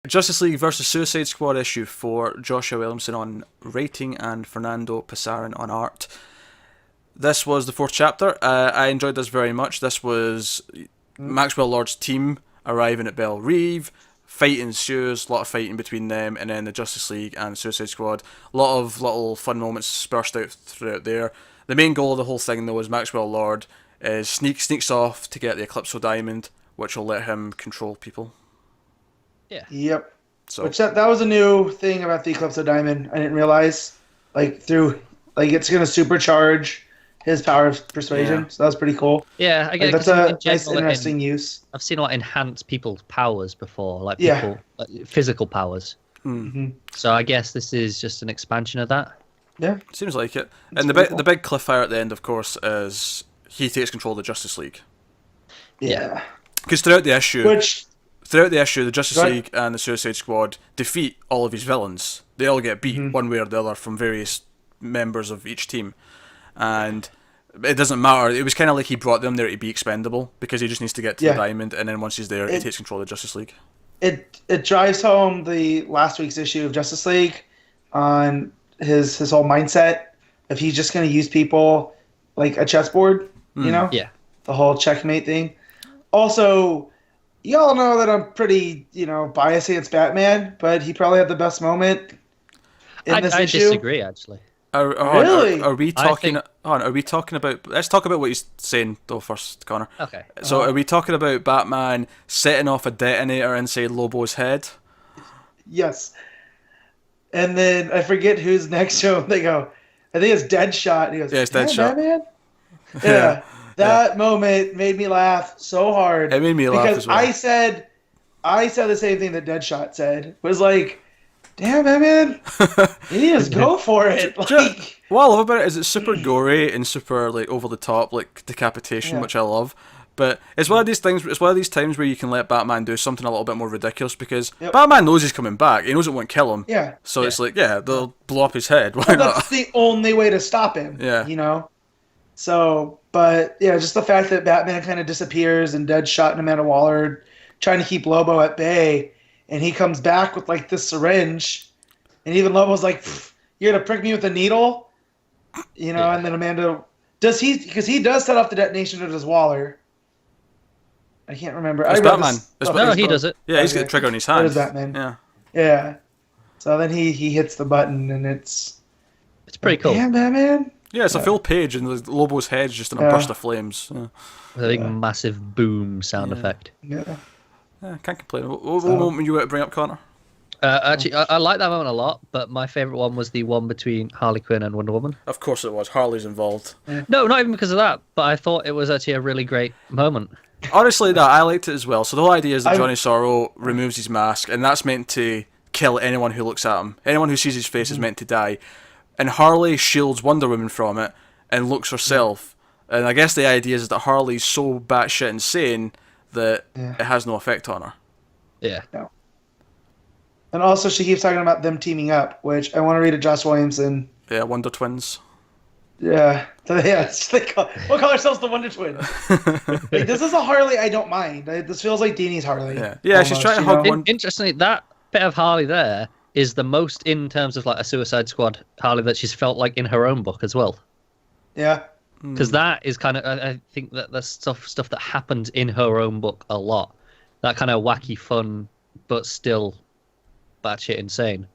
Justice League versus Suicide Squad issue 4, Joshua Williamson on writing and Fernando Pasarin on art. This was the 4th chapter. I enjoyed this very much. This was Maxwell Lord's team arriving at Belle Reve. Fight ensues, a lot of fighting between them, and then the Justice League and Suicide Squad. A lot of little fun moments spurred out throughout there. The main goal of the whole thing, though, is Maxwell Lord sneaks off to get the Eclipso Diamond, which will let him control people. Yeah. Yep. So which that was a new thing about the Eclipso Diamond. I didn't realize, it's going to supercharge his power of persuasion. So that was pretty cool. Yeah, I guess that's a nice, interesting use. I've seen enhance people's powers before, physical powers. Mm-hmm. So I guess this is just an expansion of that. Yeah, seems like it. And the big cliffhanger at the end, of course, is he takes control of the Justice League. Yeah. Because throughout the issue, the Justice League and the Suicide Squad defeat all of his villains. They all get beat one way or the other from various members of each team. And it doesn't matter. It was kind of like he brought them there to be expendable because he just needs to get to the diamond, and then once he's there, he takes control of the Justice League. It drives home the last week's issue of Justice League on his whole mindset. If he's just going to use people like a chessboard, you know? Yeah. The whole checkmate thing. Also, you all know that I'm pretty, biased against Batman, but he probably had the best moment in this issue. I disagree, actually. Really? Are we talking? Are we talking about? Let's talk about what he's saying though first, Connor. Okay. So, are we talking about Batman setting off a detonator inside Lobo's head? Yes. And then I forget who's next to him. They go, I think it's Deadshot. And he goes, yeah, it's Deadshot. Batman? Yeah. That moment made me laugh so hard. It made me laugh as well. Because I said the same thing that Deadshot said. Was like, damn, Batman, you need to go for it. What I love about it is it's super gory and super over the top, like decapitation, which I love. But it's one of these things. It's one of these times where you can let Batman do something a little bit more ridiculous because Batman knows he's coming back. He knows it won't kill him. Yeah. So it's like, they'll blow up his head. Why not? That's the only way to stop him. Yeah. So, but just the fact that Batman kind of disappears and Deadshot and Amanda Waller trying to keep Lobo at bay. And he comes back with this syringe, and even Lobo's like, "You're gonna prick me with a needle," And then Amanda because he does set off the detonation of his Waller. I can't remember. It's Batman. No, he does it. Yeah, he's got the trigger in his hand. It is Batman. Yeah. Yeah. So then he hits the button, and it's pretty cool. Damn, Batman. Yeah, it's a full page, and Lobo's head's just in a burst of flames. Yeah. With a big massive boom sound effect. Yeah. Yeah, can't complain. What moment you want to bring up, Connor? Actually, I like that moment a lot, but my favourite one was the one between Harley Quinn and Wonder Woman. Of course it was. Harley's involved. No, not even because of that, but I thought it was actually a really great moment. Honestly, I liked it as well. So the whole idea is that Johnny Sorrow removes his mask, and that's meant to kill anyone who looks at him. Anyone who sees his face is meant to die. And Harley shields Wonder Woman from it and looks herself. And I guess the idea is that Harley's so batshit insane that it has no effect on her. Yeah. No. And also, she keeps talking about them teaming up, which I want to read a Josh Williamson. Yeah, Wonder Twins. Yeah. We'll call ourselves the Wonder Twins. This is a Harley I don't mind. This feels like Deanie's Harley. Yeah, almost, she's trying to hug one. Interestingly, that bit of Harley there is the most in terms of a Suicide Squad Harley that she's felt like in her own book as well. Yeah. Because that is kind of, I think that that's stuff that happens in her own book a lot. That kind of wacky fun, but still batshit insane.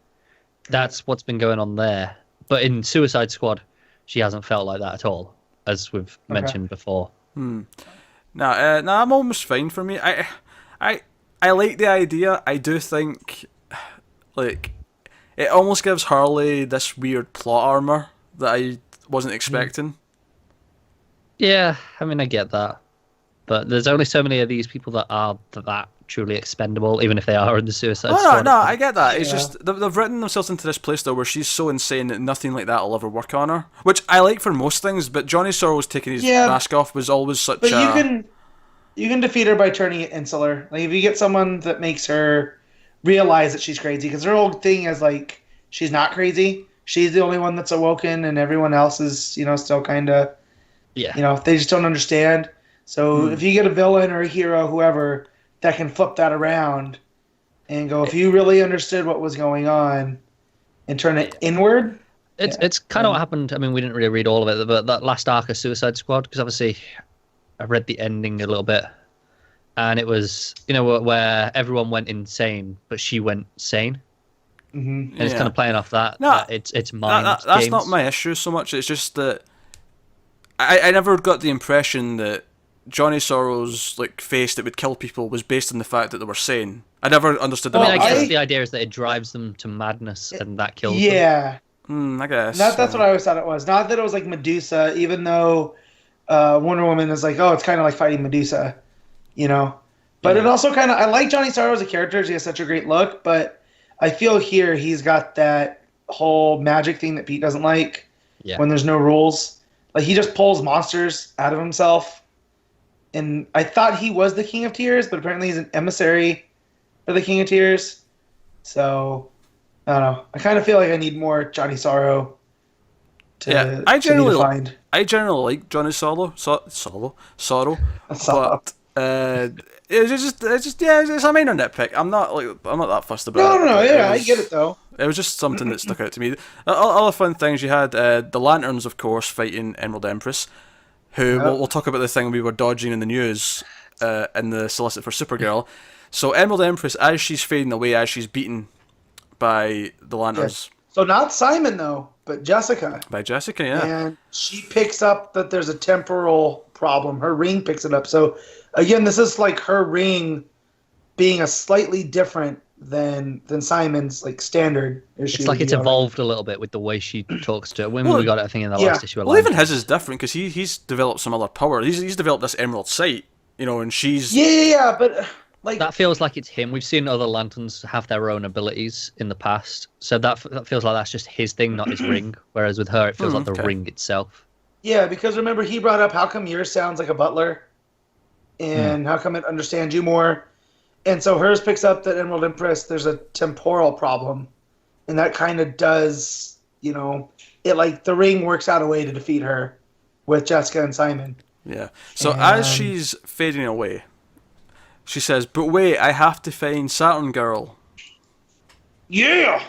That's what's been going on there. But in Suicide Squad, she hasn't felt like that at all, as we've mentioned before. No, I'm almost fine for me. I like the idea. I do think, it almost gives Harley this weird plot armor that I wasn't expecting. Yeah, I mean, I get that. But there's only so many of these people that are that truly expendable, even if they are in the Suicide Squad. No, I get that. It's just, they've written themselves into this place, though, where she's so insane that nothing like that will ever work on her. Which I like for most things, but Johnny Sorrow's taking his mask off was always such But you can defeat her by turning it insular. If you get someone that makes her realize that she's crazy, because her whole thing is, she's not crazy. She's the only one that's awoken, and everyone else is, still kind of... Yeah. They just don't understand. So if you get a villain or a hero, whoever, that can flip that around, and go, if you really understood what was going on and turn it inward. It's kind of what happened. I mean, we didn't really read all of it, but that last arc of Suicide Squad, because obviously I read the ending a little bit, and it was, where everyone went insane, but she went sane. Mm-hmm. And it's kind of playing off that. No, that it's mind that's games. not my issue so much. It's just that I never got the impression that Johnny Sorrow's face that would kill people was based on the fact that they were sane. I never understood that. I guess the idea is that it drives them to madness and that kills them. Yeah. I guess. That's what I always thought it was. Not that it was like Medusa, even though Wonder Woman is like, oh, it's kind of like fighting Medusa, But it also kind of, I like Johnny Sorrow as a character. He has such a great look, but I feel here he's got that whole magic thing that Pete doesn't like when there's no rules. Like, he just pulls monsters out of himself. And I thought he was the King of Tears, but apparently he's an emissary for the King of Tears. So, I don't know. I kind of feel like I need more Johnny Sorrow I generally like Johnny Sorrow, but it's a minor nitpick. I'm not that fussed about it. No, I get it though. It was just something that stuck out to me. Other fun things, you had the Lanterns, of course, fighting Emerald Empress, who we'll talk about the thing we were dodging in the news in the solicit for Supergirl. So Emerald Empress, as she's fading away, as she's beaten by the Lanterns. Yes. So not Simon though, but Jessica. By Jessica, yeah. And she picks up that there's a temporal problem. Her ring picks it up. So again, this is like her ring being a slightly different than Simon's standard issue. It's like it's evolved a little bit with the way she talks to her. When we got it, I think, in the last issue. Well, even his is different because he's developed some other power. He's developed this Emerald Sight, and she's but that feels like it's him. We've seen other Lanterns have their own abilities in the past, so that feels like that's just his thing, not his ring. Whereas with her, it feels like the ring itself. Yeah, because remember he brought up how come yours sounds like a butler, and how come it understands you more, and so hers picks up that Emerald Empress. There's a temporal problem, and that kind of does, it the ring works out a way to defeat her, with Jessica and Simon. Yeah. So as she's fading away, she says, "But wait, I have to find Saturn Girl." Yeah.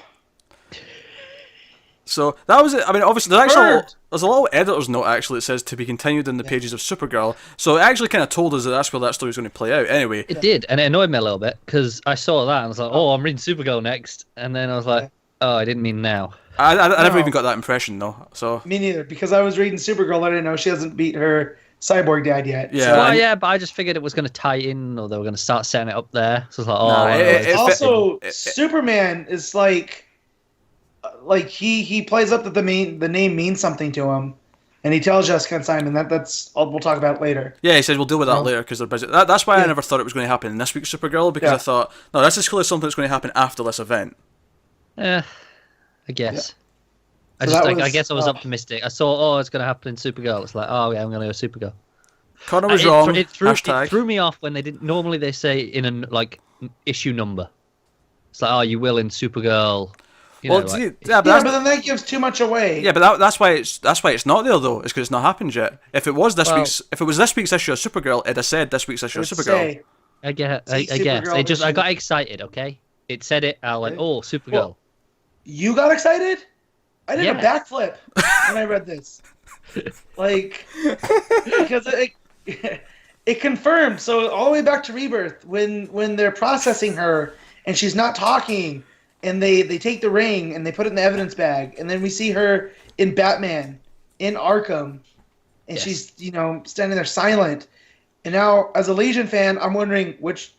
So that was it. I mean, obviously, there's a little editor's note actually that says to be continued in the pages of Supergirl. So it actually kind of told us that that's where that story was going to play out. Anyway, it did, and it annoyed me a little bit because I saw that and I was like, "Oh, I'm reading Supergirl next," and then I was like, "Oh, I didn't mean now." I never even got that impression though. So me neither, because I was reading Supergirl. I didn't know she hasn't beat her cyborg dad yet. Yeah, so. But I just figured it was going to tie in, or they were going to start setting it up there. So I was like, Superman is like he plays up that the name means something to him, and he tells Jessica and Simon that's we'll talk about it later. Yeah, he says we'll deal with that later because they're busy. That's why I never thought it was going to happen in this week's Supergirl, because I thought, no, this is clearly something that's going to happen after this event. I guess. Yeah. I guess I was optimistic. I saw, it's going to happen in Supergirl. It's like, oh yeah, I'm going to go Supergirl. Connor was wrong. It threw me off when they didn't. Normally they say in an issue number. It's like, oh, you will in Supergirl. But then that gives too much away. Yeah, but that's why it's not there though. It's because it's not happened yet. If it was this week's issue of Supergirl, it'd have said this week's issue of Supergirl. I guess. I got excited. Okay, it said it. I went, oh, Supergirl. Well, you got excited? I did a backflip when I read this. Because it confirmed. So all the way back to Rebirth, when they're processing her and she's not talking, and they take the ring and they put it in the evidence bag, and then we see her in Batman in Arkham, and she's standing there silent. And now, as a Legion fan, I'm wondering which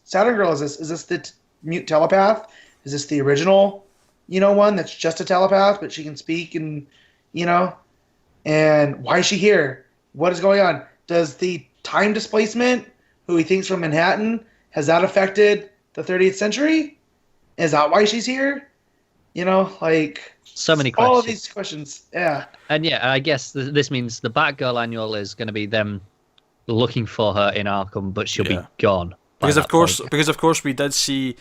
Saturn Girl is this? Is this the mute telepath? Is this the original? One that's just a telepath, but she can speak and why is she here? What is going on? Does the time displacement, who he thinks from Manhattan, has that affected the 30th century? Is that why she's here? So many questions. All of these questions, yeah. And I guess this means the Batgirl annual is going to be them looking for her in Arkham, but she'll be gone. Because of course we did see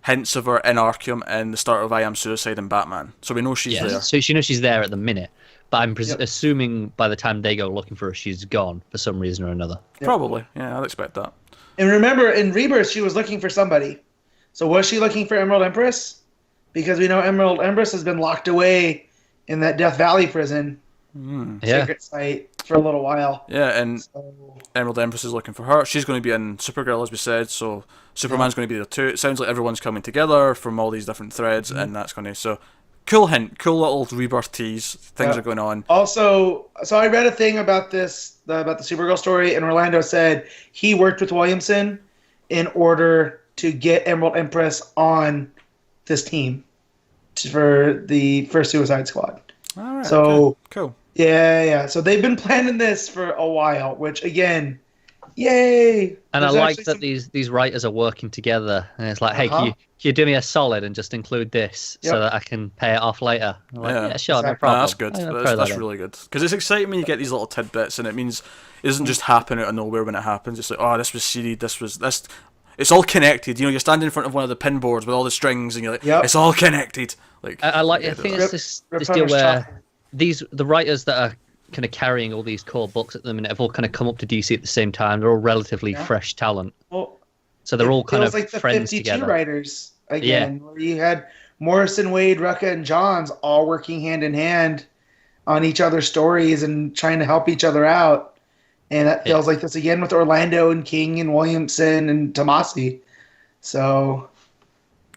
hints of her in Arkham and the start of I Am Suicide and Batman, so we know she's there. So she knows she's there at the minute, but I'm assuming by the time they go looking for her, she's gone for some reason or another. Probably, yeah, I'd expect that. And remember, in Rebirth, she was looking for somebody, So was she looking for Emerald Empress? Because we know Emerald Empress has been locked away in that Death Valley prison secret site for a little while. Yeah, and Emerald Empress is looking for her. She's going to be in Supergirl, as we said, so Superman's going to be there too. It sounds like everyone's coming together from all these different threads, and that's going to... So, cool hint, cool little rebirth tease. Things are going on. Also, so I read a thing about this, about the Supergirl story, and Orlando said he worked with Williamson in order to get Emerald Empress on this team for the first Suicide Squad. All right, so cool. Yeah. So they've been planning this for a while, which again, yay! And I like that these writers are working together. And it's like, hey, can you do me a solid and just include this so that I can pay it off later? I'm like, yeah, sure, no problem. No, that's good. That's really good. Because it's exciting when you get these little tidbits, and it means it doesn't just happen out of nowhere when it happens. It's like, oh, this was seeded, this. It's all connected. You know, you're standing in front of one of the pin boards with all the strings, and you're like, it's all connected. Like, I think it's this deal where the writers that are kind of carrying all these core books at the minute have all kind of come up to DC at the same time. They're all relatively fresh talent. Well, so they're all kind of like the friends 52 together. Writers again, where you had Morrison, Wade, Rucka, and Johns all working hand in hand on each other's stories and trying to help each other out. And that feels like this again with Orlando and King and Williamson and Tomasi. So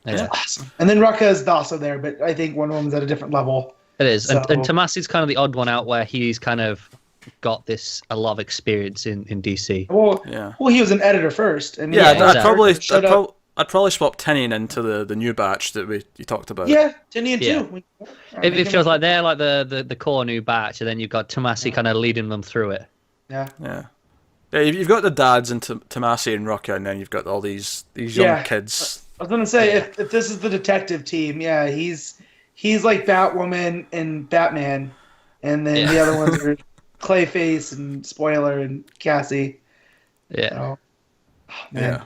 that's awesome. And then Rucka is also there, but I think Wonder Woman's at a different level. It is. So, and Tomasi's kind of the odd one out where he's kind of got a lot of experience in DC. Well, he was an editor first. And I'd probably swap Tinian into the new batch that you talked about. Yeah, Tinian too. It feels like they're like the core new batch, and then you've got Tomasi kind of leading them through it. Yeah. You've got the dads and Tomasi and Rucka, and then you've got all these young kids. I was gonna say if this is the detective team, he's like Batwoman and Batman, and then the other ones are Clayface and Spoiler and Cassie. Yeah. So, man.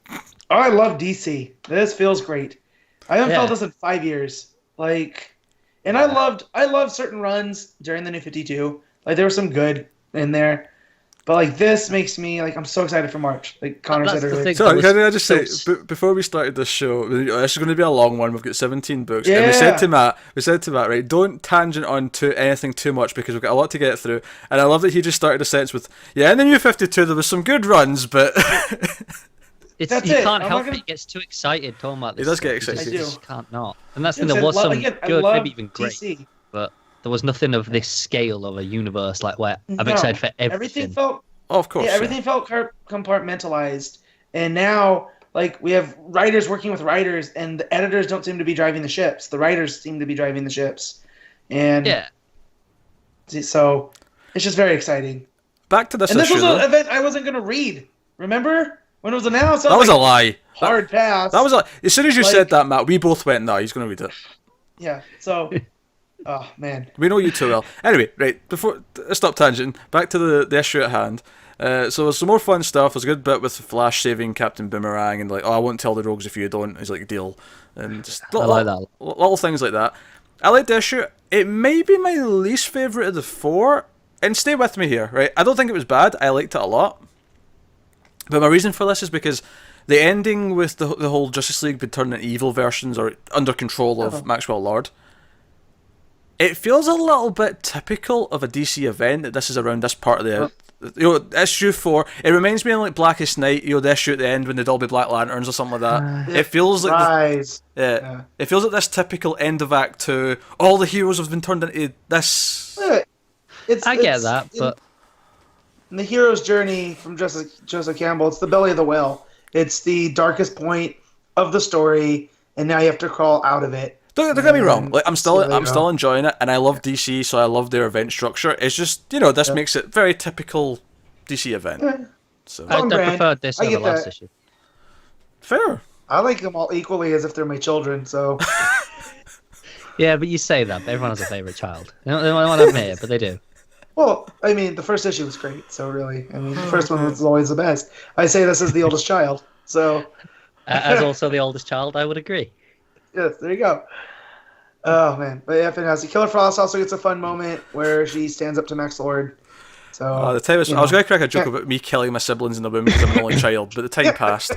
Oh, I love DC. This feels great. I haven't felt this in 5 years. And I loved certain runs during the New 52. Like there was some good in there. But this makes me I'm so excited for March. Like Connor said earlier. So can I just say before we started this show, this is going to be a long one. We've got 17 books, and we said to Matt, right, don't tangent on to anything too much because we've got a lot to get through. And I love that he just started a sentence with, in the New 52 there was some good runs, but you can't help it. He gets too excited talking about this. He does get excited. You just can't not. And that's when there was some good, maybe even great, DC. But there was nothing of this scale of a universe where I'm excited for everything. Everything felt, of course, everything felt compartmentalized, and now we have writers working with writers, and the editors don't seem to be driving the ships. The writers seem to be driving the ships, and so it's just very exciting. Back to this and issue. This was an event I wasn't going to read. Remember when it was announced? That was a line. Hard pass. That was as soon as you said that, Matt, we both went, no, he's going to read it. Yeah. So. Oh, man. We know you too well. Anyway, right, before stop tangenting, back to the issue at hand. So there's some more fun stuff. There's a good bit with Flash saving Captain Boomerang and I won't tell the rogues if you don't. He's like, deal. And just I like that. Little things like that. I like the issue. It may be my least favourite of the four. And stay with me here, right? I don't think it was bad. I liked it a lot. But my reason for this is because the ending with the whole Justice League being turned into evil versions or under control of Maxwell Lord, it feels a little bit typical of a DC event that this is around this part of the issue 4. It reminds me of Blackest Night, the issue at the end when they'd all be Black Lanterns or something like that. It feels like it feels like this typical end of Act 2. All the heroes have been turned into this. I get that, but in the hero's journey from Joseph Campbell, it's the belly of the whale. It's the darkest point of the story, and now you have to crawl out of it. Don't get me wrong. I'm still enjoying it, and I love DC, so I love their event structure. It's just this makes it very typical DC event. Yeah. So I preferred this over last issue. Fair. I like them all equally as if they're my children. So. Yeah, but you say that. But everyone has a favorite child. They don't want to admit it, but they do. Well, I mean, the first issue was great. So really, the first one was always the best. I say this as the oldest child. So. As also the oldest child, I would agree. Yes, there you go. Oh man, but yeah, fantastic. Killer Frost also gets a fun moment where she stands up to Max Lord. So the time I was going to crack a joke about me killing my siblings in the womb because I'm an only child, but the time passed.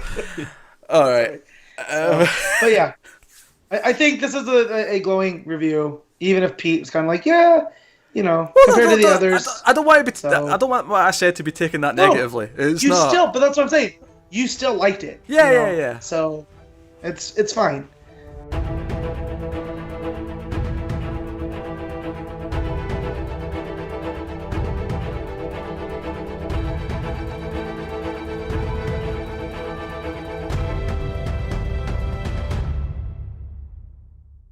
All right. But yeah, I think this is a glowing review, even if Pete was kind of like, yeah, compared to the others. I don't want to be. I don't want what I said to be taken that negatively. It's not. But that's what I'm saying. You still liked it. Yeah. So it's fine.